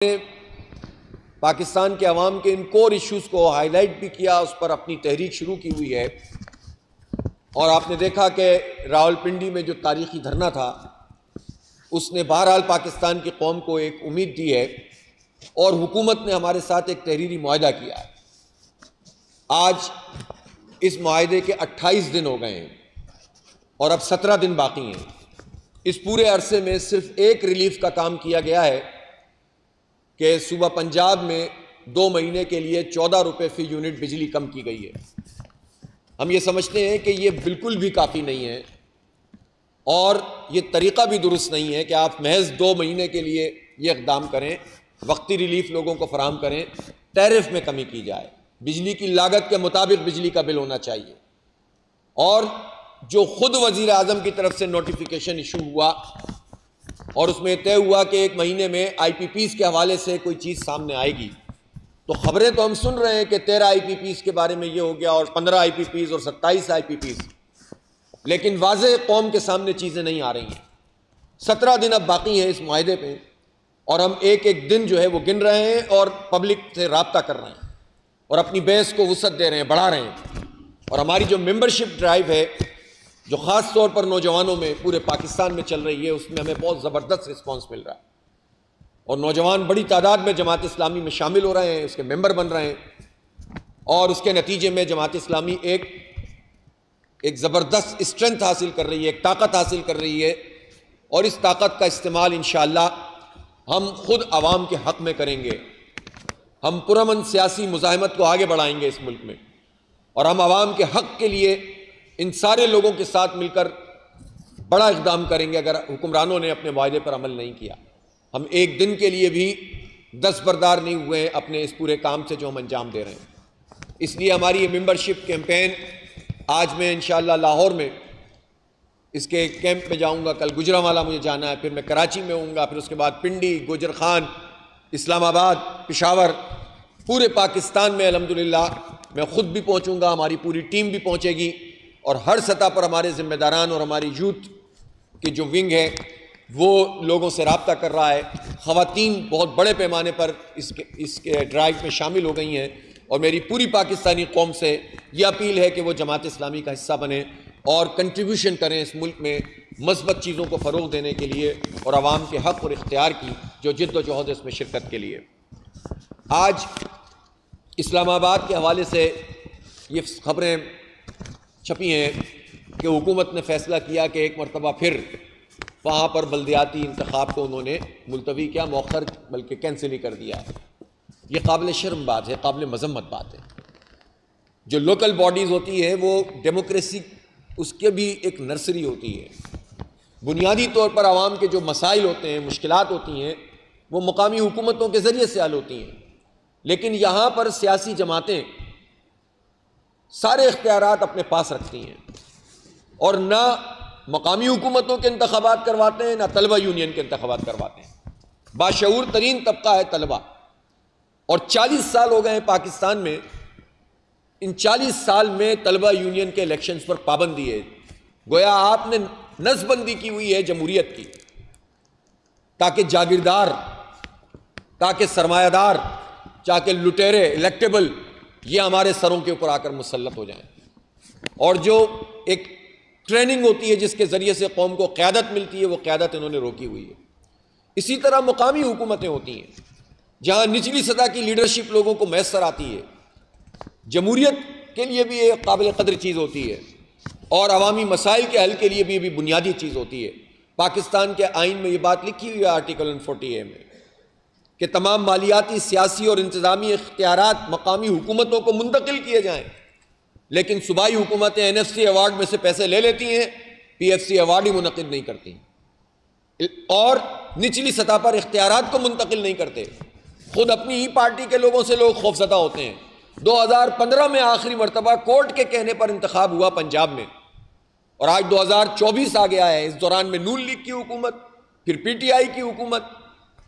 نے پاکستان کے عوام کے ان کور ایشوز کو ہائی لائٹ بھی کیا، اس پر اپنی تحریک شروع کی ہوئی ہے، اور آپ نے دیکھا کہ راولپنڈی میں جو تاریخی دھرنا تھا اس نے بہرحال پاکستان کی قوم کو ایک امید دی ہے، اور حکومت نے ہمارے ساتھ ایک تحریری معاہدہ کیا ہے۔ آج اس معاہدے کے 28 دن ہو گئے ہیں اور اب 17 دن باقی ہیں۔ اس پورے عرصے میں صرف ایک ریلیف کا کام کیا گیا ہے کہ صوبہ پنجاب میں 2 مہینے کے لیے 14 روپے فی یونٹ بجلی کم کی گئی ہے۔ ہم یہ سمجھتے ہیں کہ یہ بالکل بھی کافی نہیں ہے، اور یہ طریقہ بھی درست نہیں ہے کہ آپ محض 2 مہینے کے لیے یہ اقدام کریں، وقتی ریلیف لوگوں کو فراہم کریں، ٹیرف میں کمی کی جائے، بجلی کی لاگت کے مطابق بجلی کا بل ہونا چاہیے۔ اور جو خود وزیر اعظم کی طرف سے نوٹیفیکیشن ایشو ہوا اور اس میں طے ہوا کہ 1 مہینے میں آئی پی پیز کے حوالے سے کوئی چیز سامنے آئے گی، تو خبریں تو ہم سن رہے ہیں کہ 13 آئی پی پیز کے بارے میں یہ ہو گیا، اور 15 آئی پی پیز اور 27 آئی پی پیز، لیکن واضح قوم کے سامنے چیزیں نہیں آ رہی ہیں۔ 17 دن اب باقی ہیں اس معاہدے پہ، اور ہم ایک ایک دن جو ہے وہ گن رہے ہیں اور پبلک سے رابطہ کر رہے ہیں اور اپنی بحث کو وسعت دے رہے ہیں، بڑھا رہے ہیں۔ اور ہماری جو ممبرشپ ڈرائیو ہے، جو خاص طور پر نوجوانوں میں پورے پاکستان میں چل رہی ہے، اس میں ہمیں بہت زبردست رسپانس مل رہا ہے، اور نوجوان بڑی تعداد میں جماعت اسلامی میں شامل ہو رہے ہیں، اس کے ممبر بن رہے ہیں، اور اس کے نتیجے میں جماعت اسلامی ایک زبردست اسٹرینتھ حاصل کر رہی ہے، ایک طاقت حاصل کر رہی ہے، اور اس طاقت کا استعمال انشاءاللہ ہم خود عوام کے حق میں کریں گے۔ ہم پرامن سیاسی مزاحمت کو آگے بڑھائیں گے اس ملک میں، اور ہم عوام کے حق کے لیے ان سارے لوگوں کے ساتھ مل کر بڑا اقدام کریں گے۔ اگر حکمرانوں نے اپنے معاہدے پر عمل نہیں کیا، ہم ایک دن کے لیے بھی دستبردار نہیں ہوئے ہیں اپنے اس پورے کام سے جو ہم انجام دے رہے ہیں۔ اس لیے ہماری یہ ممبرشپ کیمپین، آج میں انشاءاللہ لاہور میں اس کے کیمپ میں جاؤں گا، کل گجرانوالہ مجھے جانا ہے، پھر میں کراچی میں ہوں گا، پھر اس کے بعد پنڈی، گوجر خان، اسلام آباد، پشاور، پورے پاکستان میں الحمدللہ میں خود بھی پہنچوں گا، ہماری پوری ٹیم بھی پہنچے گی، اور ہر سطح پر ہمارے ذمہ داران اور ہماری یوتھ کی جو ونگ ہے وہ لوگوں سے رابطہ کر رہا ہے۔ خواتین بہت بڑے پیمانے پر اس کے ڈرائیو میں شامل ہو گئی ہیں، اور میری پوری پاکستانی قوم سے یہ اپیل ہے کہ وہ جماعت اسلامی کا حصہ بنیں اور کنٹریبیوشن کریں اس ملک میں مثبت چیزوں کو فروغ دینے کے لیے، اور عوام کے حق اور اختیار کی جو جد و جہد ہے اس میں شرکت کے لیے۔ آج اسلام آباد کے حوالے سے یہ خبریں چھپی ہیں کہ حکومت نے فیصلہ کیا کہ ایک مرتبہ پھر وہاں پر بلدیاتی انتخاب کو انہوں نے ملتوی کیا، مؤخر بلکہ کینسل ہی کر دیا ہے۔ یہ قابل شرم بات ہے، قابل مذمت بات ہے۔ جو لوکل باڈیز ہوتی ہے وہ ڈیموکریسی، اس کے بھی ایک نرسری ہوتی ہے۔ بنیادی طور پر عوام کے جو مسائل ہوتے ہیں، مشکلات ہوتی ہیں، وہ مقامی حکومتوں کے ذریعے سے حل ہوتی ہیں، لیکن یہاں پر سیاسی جماعتیں سارے اختیارات اپنے پاس رکھتی ہیں، اور نہ مقامی حکومتوں کے انتخابات کرواتے ہیں، نہ طلبہ یونین کے انتخابات کرواتے ہیں۔ باشعور ترین طبقہ ہے طلبہ، اور 40 سال ہو گئے ہیں پاکستان میں، ان 40 سال میں طلبہ یونین کے الیکشنز پر پابندی ہے۔ گویا آپ نے نظم بندی کی ہوئی ہے جمہوریت کی، تاکہ جاگیردار، تاکہ سرمایہ دار، تاکہ لٹیرے، الیکٹیبل، یہ ہمارے سروں کے اوپر آ کر مسلط ہو جائیں، اور جو ایک ٹریننگ ہوتی ہے جس کے ذریعے سے قوم کو قیادت ملتی ہے، وہ قیادت انہوں نے روکی ہوئی ہے۔ اسی طرح مقامی حکومتیں ہوتی ہیں جہاں نچلی سطح کی لیڈرشپ لوگوں کو میسر آتی ہے، جمہوریت کے لیے بھی ایک قابل قدر چیز ہوتی ہے، اور عوامی مسائل کے حل کے لیے بھی بنیادی چیز ہوتی ہے۔ پاکستان کے آئین میں یہ بات لکھی ہوئی ہے آرٹیکل 140A میں، کہ تمام مالیاتی، سیاسی اور انتظامی اختیارات مقامی حکومتوں کو منتقل کیے جائیں، لیکن صوبائی حکومتیں NFC ایوارڈ میں سے پیسے لے لیتی ہیں، PFC ایوارڈ ہی منعقد نہیں کرتی، اور نچلی سطح پر اختیارات کو منتقل نہیں کرتے۔ خود اپنی ہی پارٹی کے لوگوں سے لوگ خوفزدہ ہوتے ہیں۔ 2015 میں آخری مرتبہ کورٹ کے کہنے پر انتخاب ہوا پنجاب میں، اور آج 2024 آ گیا ہے۔ اس دوران میں نون لیگ کی حکومت، پھر PTI کی حکومت،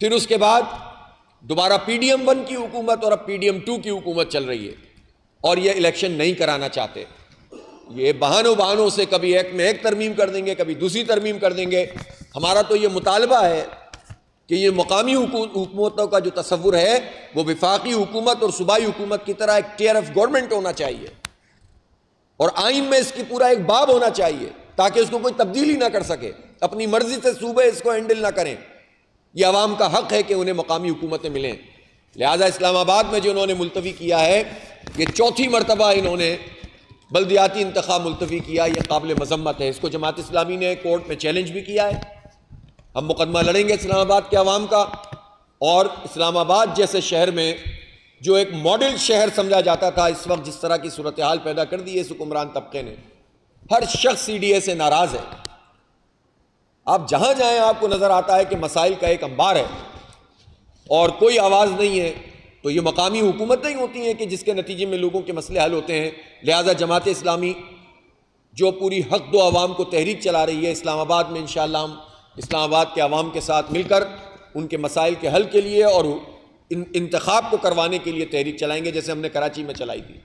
پھر اس کے بعد دوبارہ PDM 1 کی حکومت، اور اب PDM 2 کی حکومت چل رہی ہے، اور یہ الیکشن نہیں کرانا چاہتے۔ یہ بہانوں سے کبھی ایک میں ایک ترمیم کر دیں گے، کبھی دوسری ترمیم کر دیں گے۔ ہمارا تو یہ مطالبہ ہے کہ یہ مقامی حکومتوں کا جو تصور ہے وہ وفاقی حکومت اور صوبائی حکومت کی طرح ایک ٹیئر آف گورنمنٹ ہونا چاہیے، اور آئین میں اس کی پورا ایک باب ہونا چاہیے تاکہ اس کو کوئی تبدیلی نہ کر سکے، اپنی مرضی سے صوبے اس کو ہینڈل نہ کریں۔ یہ عوام کا حق ہے کہ انہیں مقامی حکومتیں ملیں۔ لہٰذا اسلام آباد میں جو انہوں نے ملتوی کیا ہے، یہ چوتھی مرتبہ انہوں نے بلدیاتی انتخاب ملتوی کیا، یہ قابل مذمت ہے۔ اس کو جماعت اسلامی نے کورٹ میں چیلنج بھی کیا ہے۔ ہم مقدمہ لڑیں گے اسلام آباد کے عوام کا، اور اسلام آباد جیسے شہر میں جو ایک ماڈل شہر سمجھا جاتا تھا، اس وقت جس طرح کی صورتحال پیدا کر دی ہے اس حکمران طبقے نے، ہر شخص سی ڈی اے سے ناراض ہے۔ آپ جہاں جائیں آپ کو نظر آتا ہے کہ مسائل کا ایک انبار ہے اور کوئی آواز نہیں ہے۔ تو یہ مقامی حکومتیں ہی ہوتی ہیں کہ جس کے نتیجے میں لوگوں کے مسئلے حل ہوتے ہیں۔ لہٰذا جماعت اسلامی جو پوری حق دو عوام کو تحریک چلا رہی ہے، اسلام آباد میں انشاءاللہ ہم اسلام آباد کے عوام کے ساتھ مل کر ان کے مسائل کے حل کے لیے اور انتخاب کو کروانے کے لیے تحریک چلائیں گے، جیسے ہم نے کراچی میں چلائی تھی۔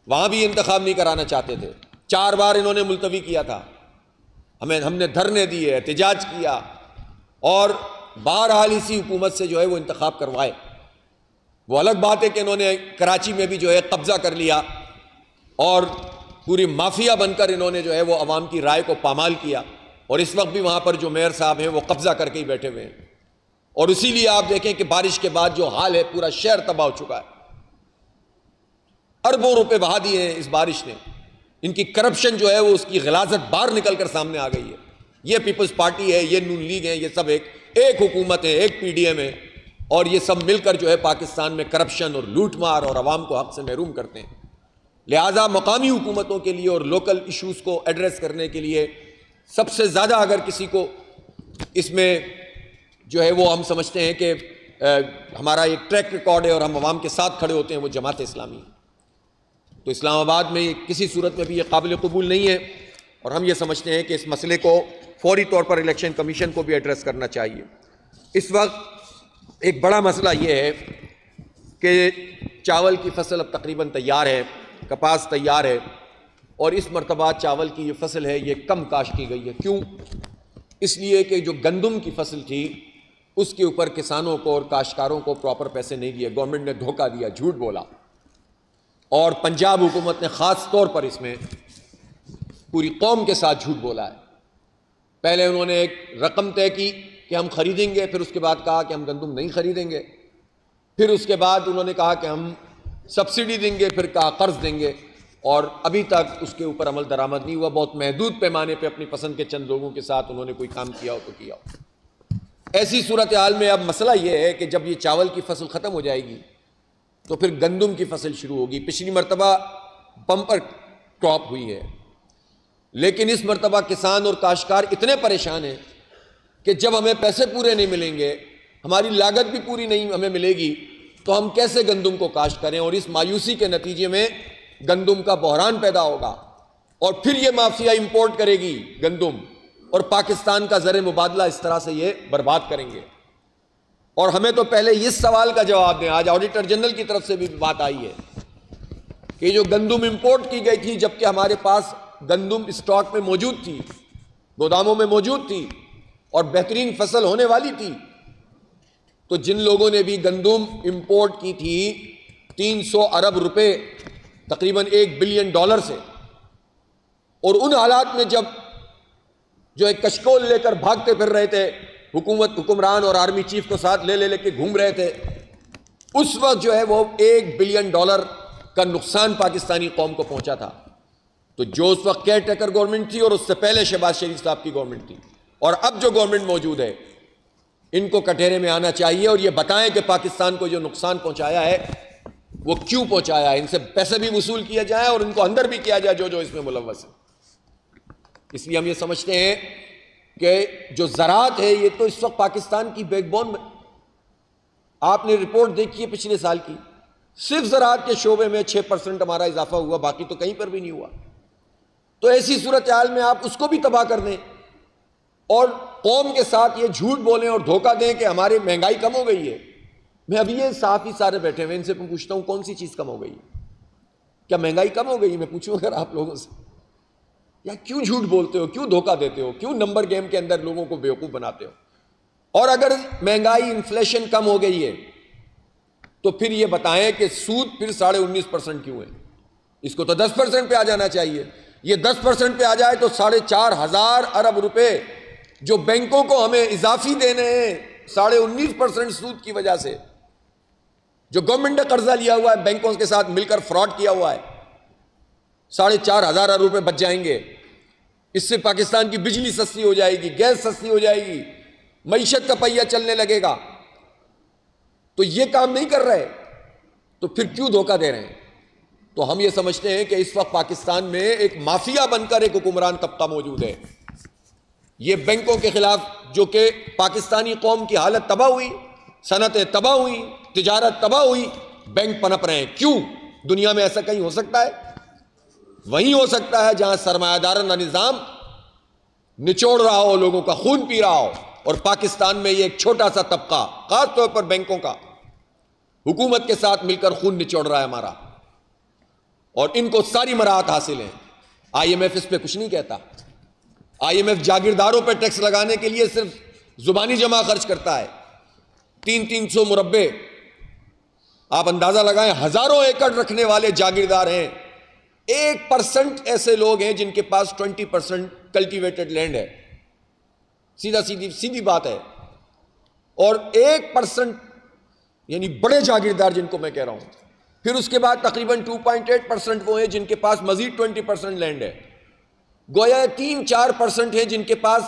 وہاں بھی انتخاب نہیں کرانا چاہتے تھے، 4 بار انہوں نے ملتوی کیا تھا، ہم نے دھرنے دیے، احتجاج کیا، اور بہرحال اسی حکومت سے جو ہے وہ انتخاب کروائے۔ وہ الگ بات ہے کہ انہوں نے کراچی میں بھی جو ہے قبضہ کر لیا اور پوری مافیا بن کر انہوں نے جو ہے وہ عوام کی رائے کو پامال کیا، اور اس وقت بھی وہاں پر جو میئر صاحب ہیں وہ قبضہ کر کے ہی بیٹھے ہوئے ہیں۔ اور اسی لیے آپ دیکھیں کہ بارش کے بعد جو حال ہے، پورا شہر تباہ ہو چکا ہے۔ اربوں روپے بہا دیے ہیں اس بارش نے۔ ان کی کرپشن جو ہے وہ اس کی غلاظت باہر نکل کر سامنے آ گئی ہے۔ یہ پیپلز پارٹی ہے، یہ نون لیگ ہے، یہ سب ایک حکومت ہے، ایک پی ڈی ایم ہے، اور یہ سب مل کر جو ہے پاکستان میں کرپشن اور لوٹ مار اور عوام کو حق سے محروم کرتے ہیں۔ لہٰذا مقامی حکومتوں کے لیے اور لوکل ایشوز کو ایڈریس کرنے کے لیے سب سے زیادہ اگر کسی کو اس میں جو ہے وہ ہم سمجھتے ہیں کہ ہمارا ایک ٹریک ریکارڈ ہے اور ہم عوام کے ساتھ کھڑے ہوتے ہیں، وہ جماعت اسلامی ہے۔ تو اسلام آباد میں کسی صورت میں بھی یہ قابل قبول نہیں ہے، اور ہم یہ سمجھتے ہیں کہ اس مسئلے کو فوری طور پر الیکشن کمیشن کو بھی ایڈریس کرنا چاہیے۔ اس وقت ایک بڑا مسئلہ یہ ہے کہ چاول کی فصل اب تقریباً تیار ہے، کپاس تیار ہے، اور اس مرتبہ چاول کی یہ فصل ہے یہ کم کاشت کی گئی ہے۔ کیوں؟ اس لیے کہ جو گندم کی فصل تھی اس کے اوپر کسانوں کو اور کاشتکاروں کو پراپر پیسے نہیں دیے، گورنمنٹ نے دھوکہ دیا، جھوٹ بولا، اور پنجاب حکومت نے خاص طور پر اس میں پوری قوم کے ساتھ جھوٹ بولا ہے۔ پہلے انہوں نے ایک رقم طے کی کہ ہم خریدیں گے، پھر اس کے بعد کہا کہ ہم گندم نہیں خریدیں گے، پھر اس کے بعد انہوں نے کہا کہ ہم سبسڈی دیں گے، پھر کہا قرض دیں گے، اور ابھی تک اس کے اوپر عمل درآمد نہیں ہوا۔ بہت محدود پیمانے پہ اپنی پسند کے چند لوگوں کے ساتھ انہوں نے کوئی کام کیا ہو تو کیا ہو۔ ایسی صورتحال میں اب مسئلہ یہ ہے کہ جب یہ چاول کی فصل ختم ہو جائے گی تو پھر گندم کی فصل شروع ہوگی۔ پچھلی مرتبہ بمپر کراپ ہوئی ہے، لیکن اس مرتبہ کسان اور کاشتکار اتنے پریشان ہیں کہ جب ہمیں پیسے پورے نہیں ملیں گے، ہماری لاگت بھی پوری نہیں ہمیں ملے گی، تو ہم کیسے گندم کو کاشت کریں؟ اور اس مایوسی کے نتیجے میں گندم کا بحران پیدا ہوگا، اور پھر یہ مافیا امپورٹ کرے گی گندم، اور پاکستان کا زر مبادلہ اس طرح سے یہ برباد کریں گے۔ اور ہمیں تو پہلے اس سوال کا جواب دیں، آج آڈیٹر جنرل کی طرف سے بھی بات آئی ہے کہ جو گندم امپورٹ کی گئی تھی جبکہ ہمارے پاس گندم اسٹاک میں موجود تھی، گوداموں میں موجود تھی اور بہترین فصل ہونے والی تھی، تو جن لوگوں نے بھی گندم امپورٹ کی تھی 300 ارب روپے، تقریباً $1 بلین سے، اور ان حالات میں جب جو ایک کشکول لے کر بھاگتے پھر رہے تھے، حکمران اور آرمی چیف کو ساتھ لے کے گھوم رہے تھے، اس وقت جو ہے وہ $1 بلین کا نقصان پاکستانی قوم کو پہنچا تھا۔ تو جو اس وقت کیئر ٹیکر گورنمنٹ تھی اور اس سے پہلے شہباز شریف صاحب کی گورنمنٹ تھی، اور اب جو گورنمنٹ موجود ہے، ان کو کٹہرے میں آنا چاہیے اور یہ بتائیں کہ پاکستان کو جو نقصان پہنچایا ہے وہ کیوں پہنچایا ہے، ان سے پیسے بھی وصول کیا جائے اور ان کو اندر بھی کیا جائے جو اس میں ملوث ہے۔ اس لیے ہم یہ سمجھتے ہیں کہ جو زراعت ہے یہ تو اس وقت پاکستان کی بیک بون میں، آپ نے رپورٹ دیکھی ہے پچھلے سال کی، صرف زراعت کے شعبے میں 6% ہمارا اضافہ ہوا، باقی تو کہیں پر بھی نہیں ہوا۔ تو ایسی صورتحال میں آپ اس کو بھی تباہ کر دیں اور قوم کے ساتھ یہ جھوٹ بولیں اور دھوکہ دیں کہ ہماری مہنگائی کم ہو گئی ہے۔ میں ابھی یہ صحافی سارے بیٹھے ہوئے ان سے پوچھتا ہوں کون سی چیز کم ہو گئی ہے؟ کیا مہنگائی کم ہو گئی ہے؟ میں پوچھوں اگر آپ لوگوں سے، یا کیوں جھوٹ بولتے ہو، کیوں دھوکہ دیتے ہو، کیوں نمبر گیم کے اندر لوگوں کو بیوقوف بناتے ہو؟ اور اگر مہنگائی انفلیشن کم ہو گئی ہے تو پھر یہ بتائیں کہ سود پھر 19.5% کیوں ہے؟ اس کو تو 10% پہ آ جانا چاہیے. یہ 10% پہ آ جائے تو 4,500 ارب روپے جو بینکوں کو ہمیں اضافی دینے ہیں 19.5% سود کی وجہ سے، جو گورنمنٹ نے قرضہ لیا ہوا ہے بینکوں کے ساتھ مل کر فراڈ کیا ہوا ہے، 4,500 ارب روپے بچ جائیں گے. اس سے پاکستان کی بجلی سستی ہو جائے گی، گیس سستی ہو جائے گی، معیشت کا پہیہ چلنے لگے گا. تو یہ کام نہیں کر رہے تو پھر کیوں دھوکہ دے رہے ہیں؟ تو ہم یہ سمجھتے ہیں کہ اس وقت پاکستان میں ایک مافیا بن کر ایک حکمران طبقہ موجود ہے. یہ بینکوں کے خلاف، جو کہ پاکستانی قوم کی حالت تباہ ہوئی، صنعتیں تباہ ہوئی، تجارت تباہ ہوئی، بینک پنپ رہے ہیں. کیوں؟ دنیا میں ایسا کہیں ہو سکتا ہے؟ وہیں ہو سکتا ہے جہاں سرمایہ دارانہ نظام نچوڑ رہا ہو، لوگوں کا خون پی رہا ہو. اور پاکستان میں یہ ایک چھوٹا سا طبقہ، خاص طور پر بینکوں کا، حکومت کے ساتھ مل کر خون نچوڑ رہا ہے ہمارا، اور ان کو ساری مراحت حاصل ہیں. آئی ایم ایف اس پہ کچھ نہیں کہتا. آئی ایم ایف جاگیرداروں پہ ٹیکس لگانے کے لیے صرف زبانی جمع خرچ کرتا ہے. 300 مربع، آپ اندازہ لگائیں، ہزاروں ایکڑ رکھنے والے جاگیردار ہیں. 1% ایسے لوگ ہیں جن کے پاس 20% کلٹیویٹڈ لینڈ ہے. سیدھی بات ہے. اور 1% یعنی بڑے جاگیردار جن کو میں کہہ رہا ہوں. پھر اس کے بعد تقریباً 2.8% وہ ہیں جن کے پاس مزید 20% لینڈ ہے. گویا 3-4% ہیں جن کے پاس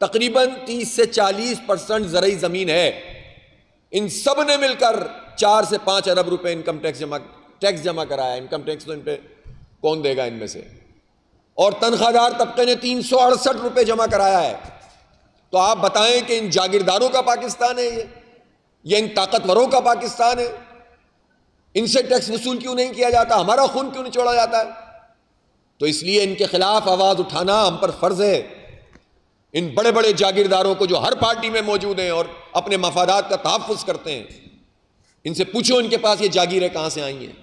تقریباً 30 سے 40% زرعی زمین ہے. ان سب نے مل کر 4 سے 5 ارب روپے انکم ٹیکس جمع کرایا. انکم ٹیکس تو ان پہ کون دے گا ان میں سے؟ اور تنخواہ دار طبقے نے 368 روپے جمع کرایا ہے. تو آپ بتائیں کہ ان جاگیرداروں کا پاکستان ہے یہ ان طاقتوروں کا پاکستان ہے؟ ان سے ٹیکس وصول کیوں نہیں کیا جاتا؟ ہمارا خون کیوں نہیں چھوڑا جاتا ہے؟ تو اس لیے ان کے خلاف آواز اٹھانا ہم پر فرض ہے. ان بڑے بڑے جاگیرداروں کو جو ہر پارٹی میں موجود ہیں اور اپنے مفادات کا تحفظ کرتے ہیں، ان سے پوچھو ان کے پاس یہ جاگیریں کہاں سے آئی ہیں؟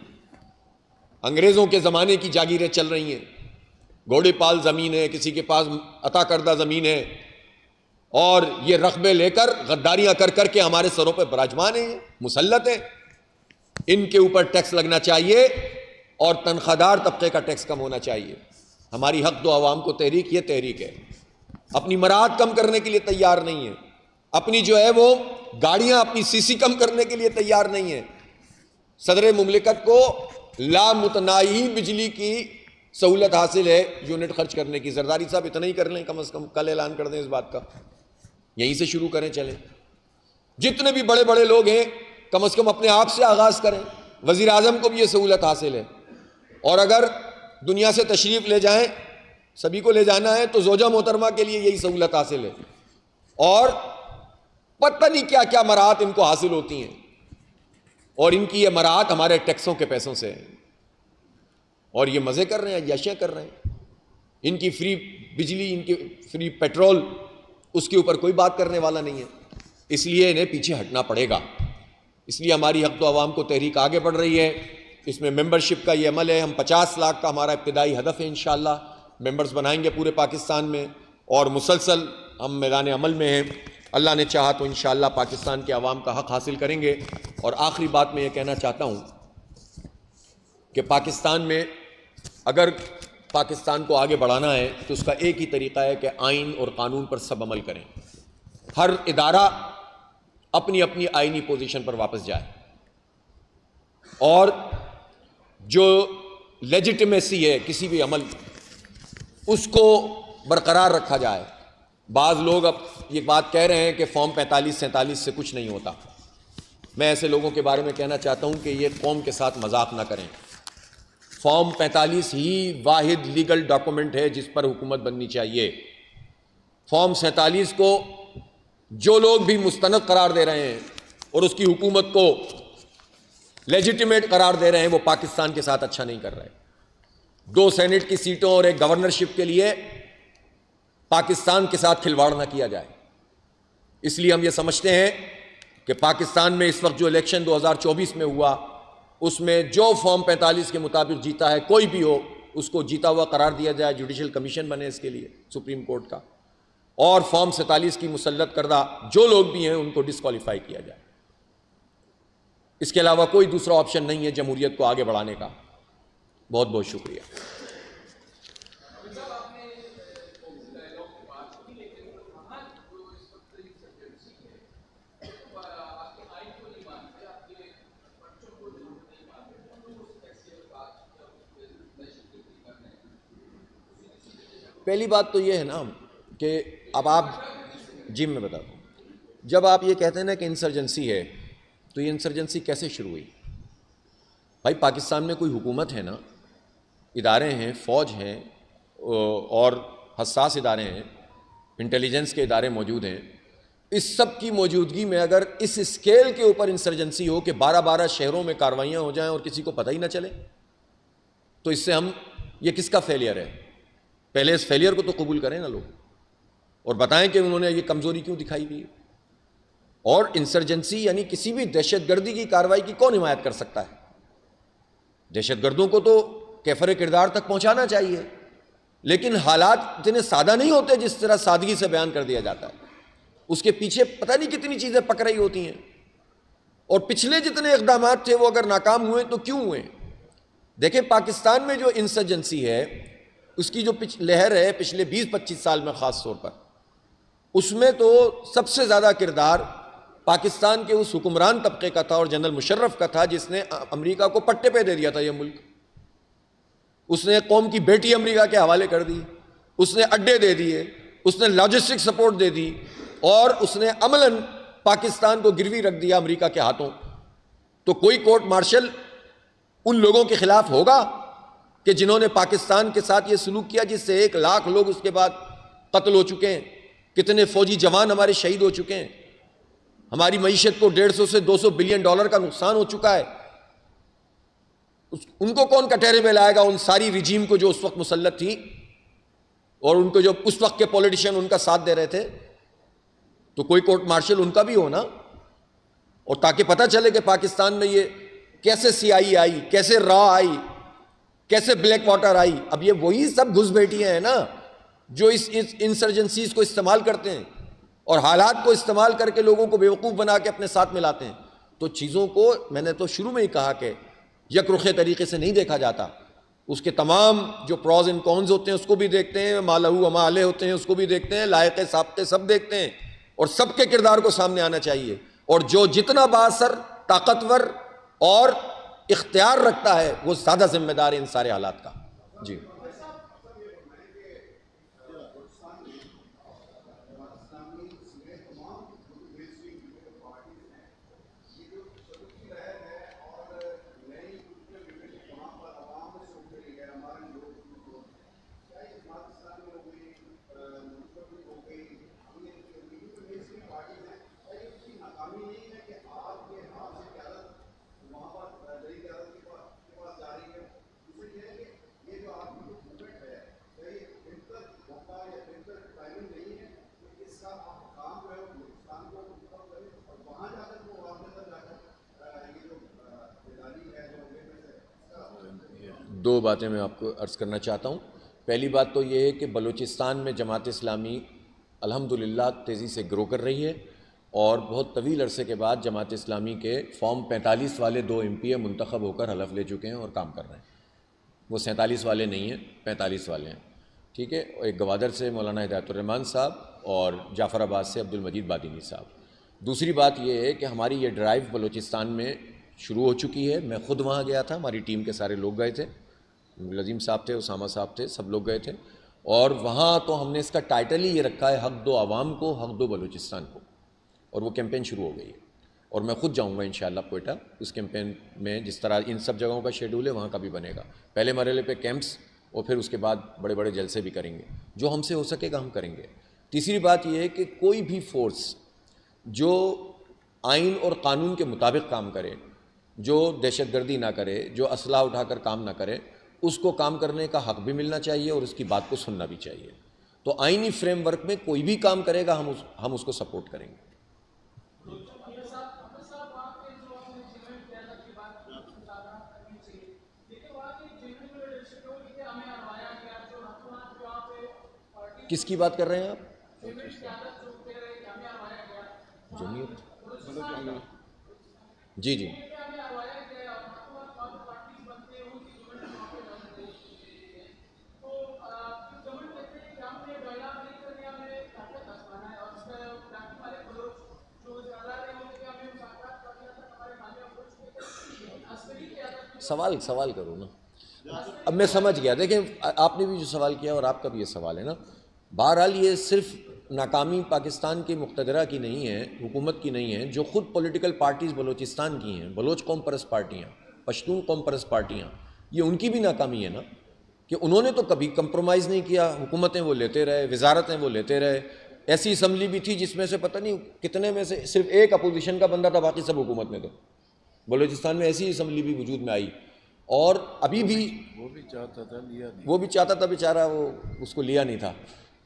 انگریزوں کے زمانے کی جاگیریں چل رہی ہیں. گھوڑے پال زمین ہے، کسی کے پاس عطا کردہ زمین ہے، اور یہ رقبے لے کر غداریاں کر کر کے ہمارے سروں پہ براجمان ہیں، مسلط ہیں. ان کے اوپر ٹیکس لگنا چاہیے اور تنخواہ دار طبقے کا ٹیکس کم ہونا چاہیے. ہماری حق دو عوام کو تحریک یہ تحریک ہے. اپنی مراحت کم کرنے کے لیے تیار نہیں ہے، اپنی جو ہے وہ گاڑیاں اپنی سی سی کم کرنے کے لیے تیار نہیں ہے. صدر مملکت کو لامتناہی بجلی کی سہولت حاصل ہے یونٹ خرچ کرنے کی. زرداری صاحب اتنا ہی کر لیں، کم از کم کل اعلان کر دیں اس بات کا، یہیں سے شروع کریں. چلیں، جتنے بھی بڑے بڑے لوگ ہیں کم از کم اپنے آپ سے آغاز کریں. وزیر اعظم کو بھی یہ سہولت حاصل ہے، اور اگر دنیا سے تشریف لے جائیں، سبھی کو لے جانا ہے، تو زوجہ محترمہ کے لیے یہی سہولت حاصل ہے. اور پتہ نہیں کیا کیا مراحت ان کو حاصل ہوتی ہیں، اور ان کی یہ مراحت ہمارے ٹیکسوں کے پیسوں سے ہے. اور یہ مزے کر رہے ہیں، عیاشیاں کر رہے ہیں. ان کی فری بجلی، ان کی فری پیٹرول، اس کے اوپر کوئی بات کرنے والا نہیں ہے. اس لیے انہیں پیچھے ہٹنا پڑے گا. اس لیے ہماری حق تو عوام کو تحریک آگے بڑھ رہی ہے. اس میں ممبرشپ کا یہ عمل ہے. ہم 50 لاکھ کا ہمارا ابتدائی ہدف ہے. انشاءاللہ ممبرز بنائیں گے پورے پاکستان میں، اور مسلسل ہم میدان عمل میں ہیں. اللہ نے چاہا تو انشاءاللہ پاکستان کے عوام کا حق حاصل کریں گے. اور آخری بات میں یہ کہنا چاہتا ہوں کہ پاکستان میں اگر پاکستان کو آگے بڑھانا ہے تو اس کا ایک ہی طریقہ ہے کہ آئین اور قانون پر سب عمل کریں. ہر ادارہ اپنی اپنی آئینی پوزیشن پر واپس جائے، اور جو لیجیٹمیسی ہے کسی بھی عمل اس کو برقرار رکھا جائے. بعض لوگ اب یہ بات کہہ رہے ہیں کہ فارم 45-47 سے کچھ نہیں ہوتا. میں ایسے لوگوں کے بارے میں کہنا چاہتا ہوں کہ یہ قوم کے ساتھ مذاق نہ کریں. فارم 45 ہی واحد لیگل ڈاکومنٹ ہے جس پر حکومت بننی چاہیے. فارم 47 کو جو لوگ بھی مستند قرار دے رہے ہیں اور اس کی حکومت کو لیجیٹیمیٹ قرار دے رہے ہیں، وہ پاکستان کے ساتھ اچھا نہیں کر رہے. 2 سینٹ کی سیٹوں اور ایک گورنرشپ کے لیے پاکستان کے ساتھ کھلواڑ نہ کیا جائے. اس لیے ہم یہ سمجھتے ہیں کہ پاکستان میں اس وقت جو الیکشن 2024 میں ہوا، اس میں جو فارم 45 کے مطابق جیتا ہے، کوئی بھی ہو، اس کو جیتا ہوا قرار دیا جائے. جوڈیشل کمیشن بنے اس کے لیے سپریم کورٹ کا. اور فارم 47 کی مسلط کردہ جو لوگ بھی ہیں ان کو ڈسکوالیفائی کیا جائے. اس کے علاوہ کوئی دوسرا آپشن نہیں ہے جمہوریت کو آگے بڑھانے کا. بہت بہت شکریہ. پہلی بات تو یہ ہے نا کہ اب آپ جی میں بتا دوں، جب آپ یہ کہتے ہیں نا کہ انسرجنسی ہے تو یہ انسرجنسی کیسے شروع ہوئی؟ بھائی پاکستان میں کوئی حکومت ہے نا، ادارے ہیں، فوج ہیں اور حساس ادارے ہیں، انٹیلیجنس کے ادارے موجود ہیں. اس سب کی موجودگی میں اگر اس اسکیل کے اوپر انسرجنسی ہو کہ 12 شہروں میں کاروائیاں ہو جائیں اور کسی کو پتہ ہی نہ چلے، تو اس سے یہ کس کا فیلئر ہے؟ پہلے اس فیلئر کو تو قبول کریں نا لوگ اور بتائیں کہ انہوں نے یہ کمزوری کیوں دکھائی ہوئی ہے. اور انسرجنسی یعنی کسی بھی دہشت گردی کی کارروائی کی کون حمایت کر سکتا ہے؟ دہشت گردوں کو تو کیفر کردار تک پہنچانا چاہیے، لیکن حالات اتنے سادہ نہیں ہوتے جس طرح سادگی سے بیان کر دیا جاتا ہے. اس کے پیچھے پتہ نہیں کتنی چیزیں پک رہی ہوتی ہیں. اور پچھلے جتنے اقدامات تھے وہ اگر ناکام ہوئے تو کیوں ہوئے؟ دیکھیں پاکستان میں جو انسرجنسی ہے اس کی جو لہر ہے پچھلے 20-25 سال میں خاص طور پر، اس میں تو سب سے زیادہ کردار پاکستان کے اس حکمران طبقے کا تھا اور جنرل مشرف کا تھا جس نے امریکہ کو پٹے پہ دے دیا تھا یہ ملک. اس نے قوم کی بیٹی امریکہ کے حوالے کر دی، اس نے اڈے دے دیے، اس نے لاجسٹک سپورٹ دے دی اور اس نے عملاً پاکستان کو گروی رکھ دیا امریکہ کے ہاتھوں. تو کوئی کورٹ مارشل ان لوگوں کے خلاف ہوگا کہ جنہوں نے پاکستان کے ساتھ یہ سلوک کیا جس سے 1 لاکھ لوگ اس کے بعد قتل ہو چکے ہیں، کتنے فوجی جوان ہمارے شہید ہو چکے ہیں، ہماری معیشت کو 150 سے 200 بلین ڈالر کا نقصان ہو چکا ہے. ان کو کون کٹہرے میں لائے گا؟ ان ساری رجیم کو جو اس وقت مسلط تھی اور ان کو جو اس وقت کے پولیٹیشین ان کا ساتھ دے رہے تھے. تو کوئی کورٹ مارشل ان کا بھی ہونا، اور تاکہ پتہ چلے کہ پاکستان میں یہ کیسے سیاہی آئی، کیسے را آئی، کیسے بلیک واٹر آئی. اب یہ وہی سب گھس بیٹیاں ہیں نا جو اس انسرجنسیز کو استعمال کرتے ہیں اور حالات کو استعمال کر کے لوگوں کو بیوقوف بنا کے اپنے ساتھ ملاتے ہیں. تو چیزوں کو میں نے تو شروع میں ہی کہا کہ یک رخے طریقے سے نہیں دیکھا جاتا. اس کے تمام جو پروز اینڈ کونز ہوتے ہیں اس کو بھی دیکھتے ہیں، ما لہو و ما علیہ ہوتے ہیں اس کو بھی دیکھتے ہیں، لائق ضابطے سب دیکھتے ہیں اور سب کے کردار کو سامنے آنا چاہیے. اور جو جتنا بااثر، طاقتور اور اختیار رکھتا ہے وہ زیادہ ذمہ دار ہے ان سارے حالات کا. جی دو باتیں میں آپ کو عرض کرنا چاہتا ہوں. پہلی بات تو یہ ہے کہ بلوچستان میں جماعت اسلامی الحمدللہ تیزی سے گرو کر رہی ہے اور بہت طویل عرصے کے بعد جماعت اسلامی کے فارم 45 والے 2 MP منتخب ہو کر حلف لے چکے ہیں اور کام کر رہے ہیں. وہ 47 والے نہیں ہیں، 45 والے ہیں. ٹھیک ہے. ایک گوادر سے مولانا ہدایت الرحمان صاحب اور جعفر آباد سے عبد المجید بادینی صاحب. دوسری بات یہ ہے کہ ہماری یہ ڈرائیو بلوچستان میں شروع ہو چکی ہے. میں خود وہاں گیا تھا، ہماری ٹیم کے سارے لوگ گئے تھے، لذیم صاحب تھے، اسامہ صاحب تھے، سب لوگ گئے تھے. اور وہاں تو ہم نے اس کا ٹائٹل ہی یہ رکھا ہے، حق دو عوام کو، حق دو بلوچستان کو. اور وہ کیمپین شروع ہو گئی ہے اور میں خود جاؤں گا انشاءاللہ کوئٹہ. اس کیمپین میں جس طرح ان سب جگہوں کا شیڈول ہے وہاں کا بھی بنے گا. پہلے مرحلے پہ کیمپس اور پھر اس کے بعد بڑے بڑے جلسے بھی کریں گے. جو ہم سے ہو سکے گا ہم کریں گے. تیسری بات یہ ہے کہ کوئی بھی فورس جو آئین اور قانون کے مطابق کام کرے، جو دہشت گردی نہ کرے، جو اسلحہ اٹھا کر کام نہ کرے، اس کو کام کرنے کا حق بھی ملنا چاہیے اور اس کی بات کو سننا بھی چاہیے. تو آئینی فریم ورک میں کوئی بھی کام کرے گا ہم اس کو سپورٹ کریں گے. کس کی بات کر رہے ہیں آپ؟ جمعیت جی جی سوال کرو نا. اب میں سمجھ گیا. دیکھیں آپ نے بھی جو سوال کیا اور آپ کا بھی یہ سوال ہے نا. بہرحال یہ صرف ناکامی پاکستان کی مقتدرہ کی نہیں ہے, حکومت کی نہیں ہے, جو خود پولیٹیکل پارٹیز بلوچستان کی ہیں, بلوچ قوم پرست پارٹیاں, پشتون قوم پرست پارٹیاں, یہ ان کی بھی ناکامی ہے نا, کہ انہوں نے تو کبھی کمپرومائز نہیں کیا. حکومتیں وہ لیتے رہے, وزارتیں وہ لیتے رہے. ایسی اسمبلی بھی تھی جس میں سے پتہ نہیں کتنے میں سے صرف ایک اپوزیشن کا بندہ تھا, باقی سب حکومت میں تھے. بلوچستان میں ایسی اسمبلی بھی وجود میں آئی, اور ابھی بھی وہ بھی چاہتا تھا, لیا نہیں. وہ بھی چاہتا تھا بیچارہ, وہ اس کو لیا نہیں تھا,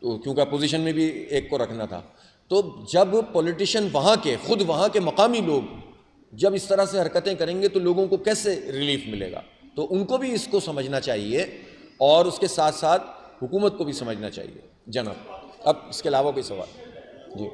تو کیونکہ اپوزیشن میں بھی ایک کو رکھنا تھا. تو جب پولیٹیشین وہاں کے, خود وہاں کے مقامی لوگ جب اس طرح سے حرکتیں کریں گے تو لوگوں کو کیسے ریلیف ملے گا؟ تو ان کو بھی اس کو سمجھنا چاہیے, اور اس کے ساتھ ساتھ حکومت کو بھی سمجھنا چاہیے. جناب اب اس کے علاوہ کوئی سوال؟ جی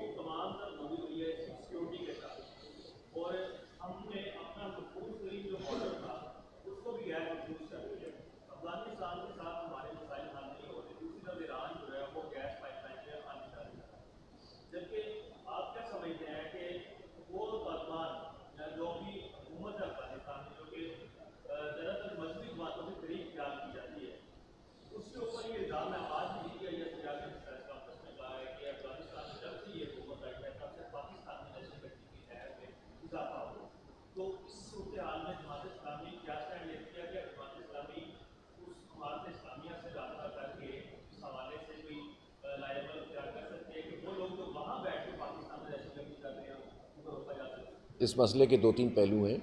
اس مسئلے کے دو تین پہلو ہیں.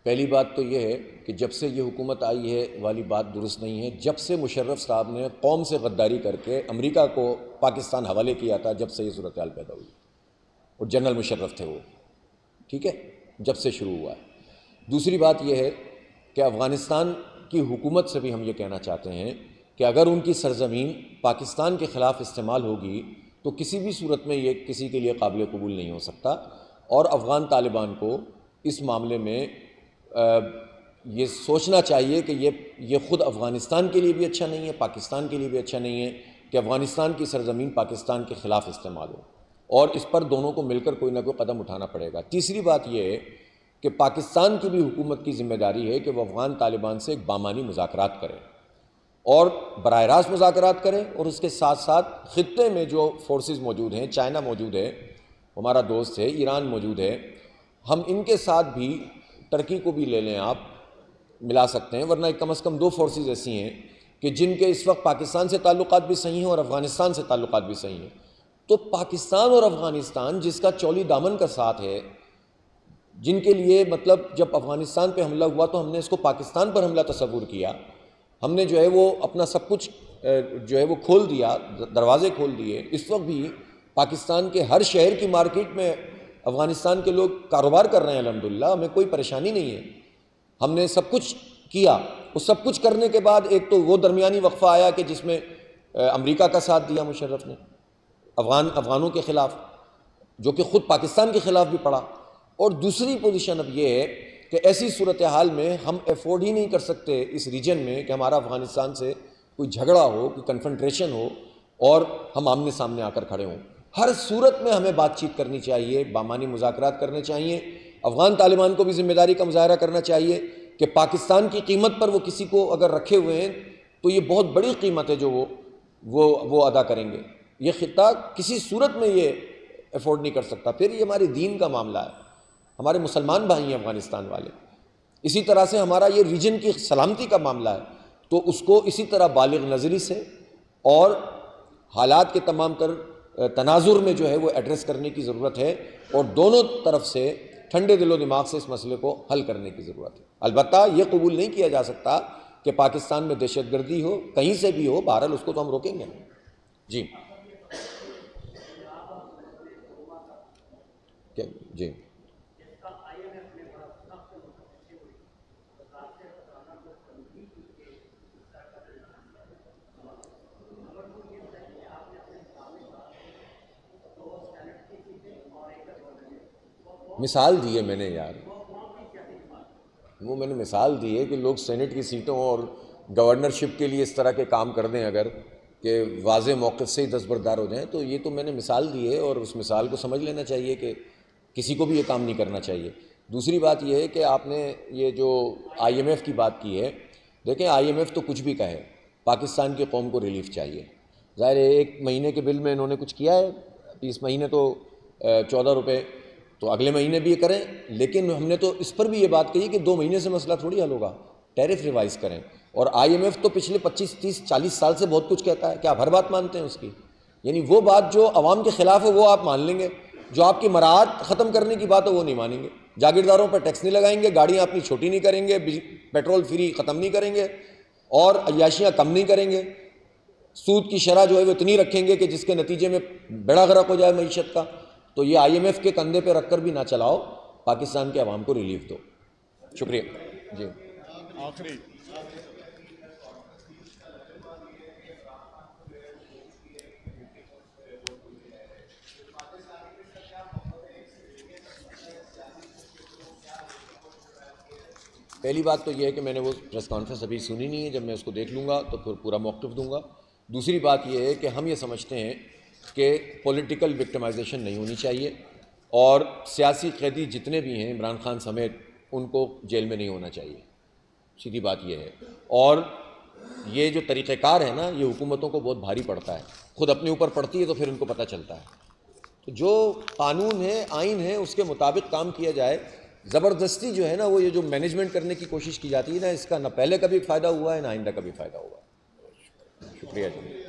پہلی بات تو یہ ہے کہ جب سے یہ حکومت آئی ہے والی بات درست نہیں ہے. جب سے مشرف صاحب نے قوم سے غداری کر کے امریکہ کو پاکستان حوالے کیا تھا, جب سے یہ صورتحال پیدا ہوئی, اور جنرل مشرف تھے وہ, ٹھیک ہے, جب سے شروع ہوا ہے. دوسری بات یہ ہے کہ افغانستان کی حکومت سے بھی ہم یہ کہنا چاہتے ہیں کہ اگر ان کی سرزمین پاکستان کے خلاف استعمال ہوگی تو کسی بھی صورت میں یہ کسی کے لیے قابل قبول نہیں ہو سکتا. اور افغان طالبان کو اس معاملے میں یہ سوچنا چاہیے کہ یہ خود افغانستان کے لیے بھی اچھا نہیں ہے, پاکستان کے لیے بھی اچھا نہیں ہے کہ افغانستان کی سرزمین پاکستان کے خلاف استعمال ہو, اور اس پر دونوں کو مل کر کوئی نہ کوئی قدم اٹھانا پڑے گا. تیسری بات یہ ہے کہ پاکستان کی بھی حکومت کی ذمہ داری ہے کہ وہ افغان طالبان سے ایک بامانی مذاکرات کرے, اور براہ راست مذاکرات کرے, اور اس کے ساتھ ساتھ خطے میں جو فورسز موجود ہیں, چائنا موجود ہے, ہمارا دوست ہے, ایران موجود ہے, ہم ان کے ساتھ بھی, ترکی کو بھی لے لیں آپ, ملا سکتے ہیں. ورنہ کم از کم دو فورسز ایسی ہیں کہ جن کے اس وقت پاکستان سے تعلقات بھی صحیح ہیں اور افغانستان سے تعلقات بھی صحیح ہیں. تو پاکستان اور افغانستان جس کا چولی دامن کا ساتھ ہے, جن کے لیے مطلب جب افغانستان پہ حملہ ہوا تو ہم نے اس کو پاکستان پر حملہ تصور کیا, ہم نے جو ہے وہ اپنا سب کچھ جو ہے وہ کھول دیا, دروازے کھول دیے. اس وقت بھی پاکستان کے ہر شہر کی مارکیٹ میں افغانستان کے لوگ کاروبار کر رہے ہیں, الحمدللہ, ہمیں کوئی پریشانی نہیں ہے. ہم نے سب کچھ کیا. اس سب کچھ کرنے کے بعد ایک تو وہ درمیانی وقفہ آیا کہ جس میں امریکہ کا ساتھ دیا مشرف نے افغانوں کے خلاف, جو کہ خود پاکستان کے خلاف بھی پڑا. اور دوسری پوزیشن اب یہ ہے کہ ایسی صورتحال میں ہم افورڈ ہی نہیں کر سکتے اس ریجن میں کہ ہمارا افغانستان سے کوئی جھگڑا ہو, کوئی کنفرنٹریشن ہو, اور ہم آمنے سامنے آ کر کھڑے ہوں. ہر صورت میں ہمیں بات چیت کرنی چاہیے, بامانی مذاکرات کرنے چاہیے. افغان طالبان کو بھی ذمہ داری کا مظاہرہ کرنا چاہیے کہ پاکستان کی قیمت پر وہ کسی کو اگر رکھے ہوئے ہیں تو یہ بہت بڑی قیمت ہے جو وہ ادا کریں گے. یہ خطہ کسی صورت میں یہ افورڈ نہیں کر سکتا. پھر یہ ہمارے دین کا معاملہ ہے, ہمارے مسلمان بھائی ہیں افغانستان والے. اسی طرح سے ہمارا یہ ریجن کی سلامتی کا معاملہ ہے, تو اس کو اسی طرح بالغ نظری سے اور حالات کے تمام تر تناظر میں جو ہے وہ ایڈریس کرنے کی ضرورت ہے, اور دونوں طرف سے ٹھنڈے دل و دماغ سے اس مسئلے کو حل کرنے کی ضرورت ہے. البتہ یہ قبول نہیں کیا جا سکتا کہ پاکستان میں دہشت گردی ہو, کہیں سے بھی ہو, بہرحال اس کو تو ہم روکیں گے. جی جی مثال دی ہے میں نے یار، وہ میں نے مثال دی ہے کہ لوگ سینٹ کی سیٹوں اور گورنرشپ کے لیے اس طرح کے کام کر دیں اگر کہ واضح موقف سے ہی دستبردار ہو جائیں، تو یہ تو میں نے مثال دی ہے اور اس مثال کو سمجھ لینا چاہیے کہ کسی کو بھی یہ کام نہیں کرنا چاہیے۔ دوسری بات یہ ہے کہ آپ نے یہ جو آئی ایم ایف کی بات کی ہے، دیکھیں آئی ایم ایف تو کچھ بھی کہے، پاکستان کی قوم کو ریلیف چاہیے۔ ظاہر ہے 1 مہینے کے بل میں انہوں نے کچھ کیا ہے، اس مہینے تو 14 روپے، تو اگلے مہینے بھی یہ کریں، لیکن ہم نے تو اس پر بھی یہ بات کہی کہ 2 مہینے سے مسئلہ تھوڑی حل ہوگا، ٹیرف ریوائز کریں۔ اور آئی ایم ایف تو پچھلے 25 30 40 سال سے بہت کچھ کہتا ہے، کیا آپ ہر بات مانتے ہیں اس کی؟ یعنی وہ بات جو عوام کے خلاف ہے وہ آپ مان لیں گے، جو آپ کی مراعات ختم کرنے کی بات ہے وہ نہیں مانیں گے، جاگیرداروں پر ٹیکس نہیں لگائیں گے، گاڑیاں اپنی چھوٹی نہیں کریں گے، پیٹرول فری ختم نہیں کریں گے، اور عیاشیاں کم نہیں کریں گے، سود کی شرح جو ہے وہ اتنی رکھیں گے کہ جس کے نتیجے میں بیڑا غرق ہو جائے معیشت کا۔ تو یہ آئی ایم ایف کے کندھے پہ رکھ کر بھی نہ چلاؤ، پاکستان کے عوام کو ریلیف دو۔ شکریہ جی۔ آخری پہلی بات تو یہ ہے کہ میں نے وہ پریس کانفرنس ابھی سنی نہیں ہے، جب میں اس کو دیکھ لوں گا تو پھر پورا موقف دوں گا۔ دوسری بات یہ ہے کہ ہم یہ سمجھتے ہیں کہ پولیٹیکل وکٹمائزیشن نہیں ہونی چاہیے، اور سیاسی قیدی جتنے بھی ہیں عمران خان سمیت ان کو جیل میں نہیں ہونا چاہیے، سیدھی بات یہ ہے۔ اور یہ جو طریقہ کار ہے نا، یہ حکومتوں کو بہت بھاری پڑتا ہے، خود اپنے اوپر پڑتی ہے تو پھر ان کو پتہ چلتا ہے۔ تو جو قانون ہے، آئین ہے، اس کے مطابق کام کیا جائے۔ زبردستی جو ہے نا، وہ یہ جو مینجمنٹ کرنے کی کوشش کی جاتی ہے نا، اس کا نہ پہلے کبھی فائدہ ہوا ہے نہ آئندہ کبھی فائدہ ہوا ہے۔ شکریہ جی۔